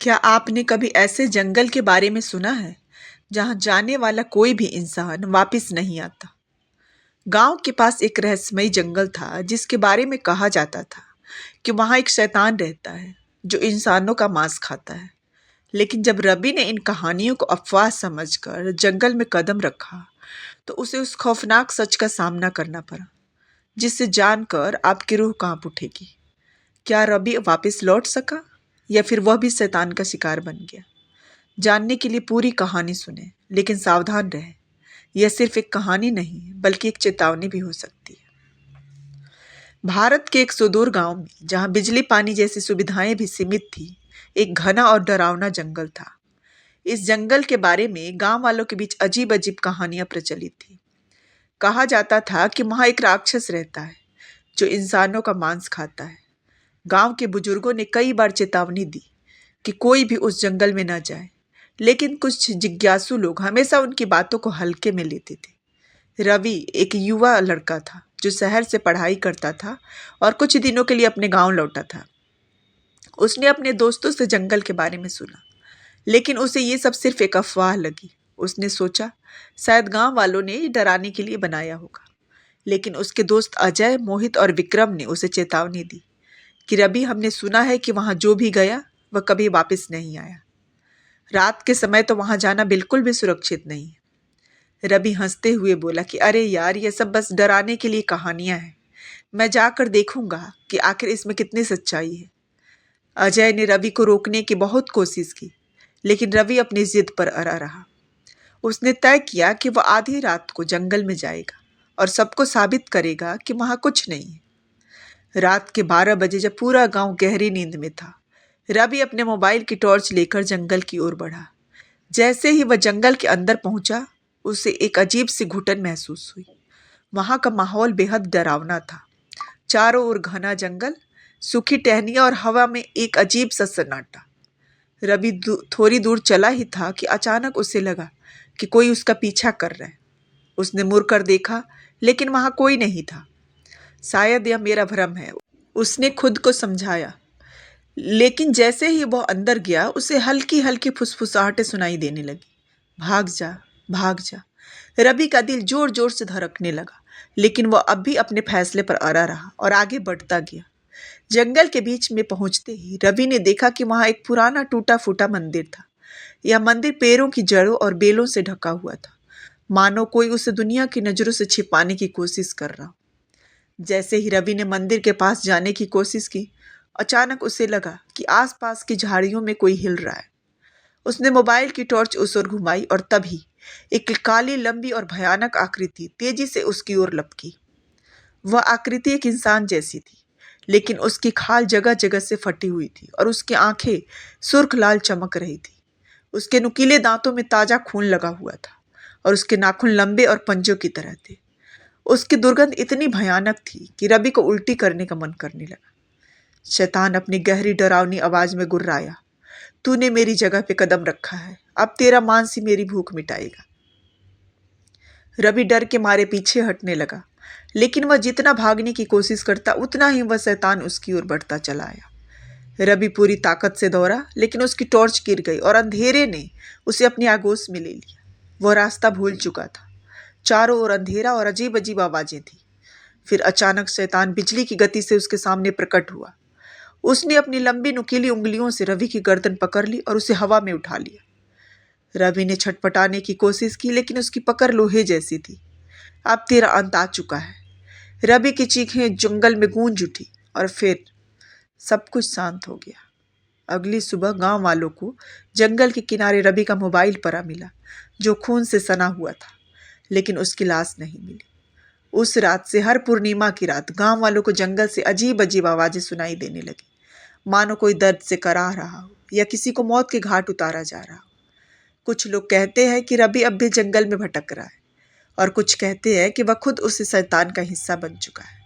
क्या आपने कभी ऐसे जंगल के बारे में सुना है जहां जाने वाला कोई भी इंसान वापस नहीं आता? गांव के पास एक रहस्यमयी जंगल था जिसके बारे में कहा जाता था कि वहां एक शैतान रहता है जो इंसानों का मांस खाता है। लेकिन जब रवि ने इन कहानियों को अफवाह समझकर जंगल में कदम रखा तो उसे उस खौफनाक सच का सामना करना पड़ा, जिससे जानकर आपकी रूह कांप उठेगी। क्या रवि वापस लौट सका या फिर वह भी शैतान का शिकार बन गया? जानने के लिए पूरी कहानी सुने, लेकिन सावधान रहें। यह सिर्फ एक कहानी नहीं बल्कि एक चेतावनी भी हो सकती है। भारत के एक सुदूर गांव में, जहां बिजली पानी जैसी सुविधाएं भी सीमित थी, एक घना और डरावना जंगल था। इस जंगल के बारे में गांव वालों के बीच अजीब अजीब कहानियां प्रचलित थी। कहा जाता था कि वहां एक राक्षस रहता है जो इंसानों का मांस खाता है। गांव के बुजुर्गों ने कई बार चेतावनी दी कि कोई भी उस जंगल में न जाए, लेकिन कुछ जिज्ञासु लोग हमेशा उनकी बातों को हल्के में लेते थे। रवि एक युवा लड़का था जो शहर से पढ़ाई करता था और कुछ दिनों के लिए अपने गांव लौटा था। उसने अपने दोस्तों से जंगल के बारे में सुना, लेकिन उसे ये सब सिर्फ एक अफवाह लगी। उसने सोचा शायद गांव वालों ने ये डराने के लिए बनाया होगा। लेकिन उसके दोस्त अजय, मोहित और विक्रम ने उसे चेतावनी दी कि रवि, हमने सुना है कि वहां जो भी गया वह कभी वापस नहीं आया। रात के समय तो वहां जाना बिल्कुल भी सुरक्षित नहीं है। रवि हंसते हुए बोला कि अरे यार, ये सब बस डराने के लिए कहानियां हैं। मैं जाकर देखूंगा कि आखिर इसमें कितनी सच्चाई है। अजय ने रवि को रोकने की बहुत कोशिश की, लेकिन रवि अपनी जिद पर अड़ा रहा। उसने तय किया कि वह आधी रात को जंगल में जाएगा और सबको साबित करेगा कि वहां कुछ नहीं है। रात के 12 बजे, जब पूरा गांव गहरी नींद में था, रवि अपने मोबाइल की टॉर्च लेकर जंगल की ओर बढ़ा। जैसे ही वह जंगल के अंदर पहुंचा, उसे एक अजीब सी घुटन महसूस हुई। वहां का माहौल बेहद डरावना था। चारों ओर घना जंगल, सूखी टहनियां और हवा में एक अजीब सा सन्नाटा। रवि थोड़ी दूर चला ही था कि अचानक उसे लगा कि कोई उसका पीछा कर रहा है। उसने मुड़कर देखा, लेकिन वहां कोई नहीं था। शायद यह मेरा भ्रम है, उसने खुद को समझाया। लेकिन जैसे ही वह अंदर गया, उसे हल्की हल्की फुसफुसाहटें सुनाई देने लगी। भाग जा, भाग जा। रवि का दिल जोर जोर से धड़कने लगा, लेकिन वह अब भी अपने फैसले पर अड़ा रहा और आगे बढ़ता गया। जंगल के बीच में पहुंचते ही रवि ने देखा कि वहां एक पुराना टूटा फूटा मंदिर था। यह मंदिर पेड़ों की जड़ों और बेलों से ढका हुआ था, मानो कोई उसे दुनिया की नजरों से छिपाने की कोशिश कर रहा हो। जैसे ही रवि ने मंदिर के पास जाने की कोशिश की, अचानक उसे लगा कि आसपास की झाड़ियों में कोई हिल रहा है। उसने मोबाइल की टॉर्च उस ओर घुमाई और तभी एक काली, लंबी और भयानक आकृति तेजी से उसकी ओर लपकी। वह आकृति एक इंसान जैसी थी, लेकिन उसकी खाल जगह जगह से फटी हुई थी और उसकी आंखें सुर्ख लाल चमक रही थी। उसके नुकीले दांतों में ताजा खून लगा हुआ था और उसके नाखून लंबे और पंजों की तरह थे। उसकी दुर्गंध इतनी भयानक थी कि रवि को उल्टी करने का मन करने लगा। शैतान अपनी गहरी डरावनी आवाज में गुर्राया, तूने मेरी जगह पे कदम रखा है, अब तेरा मांस ही मेरी भूख मिटाएगा। रवि डर के मारे पीछे हटने लगा, लेकिन वह जितना भागने की कोशिश करता, उतना ही वह शैतान उसकी ओर बढ़ता चला आया। रवि पूरी ताकत से दौड़ा, लेकिन उसकी टॉर्च गिर गई और अंधेरे ने उसे अपनी आगोश में ले लिया। वह रास्ता भूल चुका था। चारों ओर अंधेरा और अजीब अजीब आवाजें थी। फिर अचानक शैतान बिजली की गति से उसके सामने प्रकट हुआ। उसने अपनी लंबी नुकीली उंगलियों से रवि की गर्दन पकड़ ली और उसे हवा में उठा लिया। रवि ने छटपटाने की कोशिश की, लेकिन उसकी पकड़ लोहे जैसी थी। अब तेरा अंत आ चुका है। रवि की चीखें जंगल में गूंज उठी और फिर सब कुछ शांत हो गया। अगली सुबह गांव वालों को जंगल के किनारे रवि का मोबाइल पड़ा मिला, जो खून से सना हुआ था, लेकिन उसकी लाश नहीं मिली। उस रात से हर पूर्णिमा की रात गांव वालों को जंगल से अजीब अजीब आवाजें सुनाई देने लगी, मानो कोई दर्द से कराह रहा हो या किसी को मौत के घाट उतारा जा रहा हो। कुछ लोग कहते हैं कि रवि अब भी जंगल में भटक रहा है और कुछ कहते हैं कि वह खुद उस शैतान का हिस्सा बन चुका है।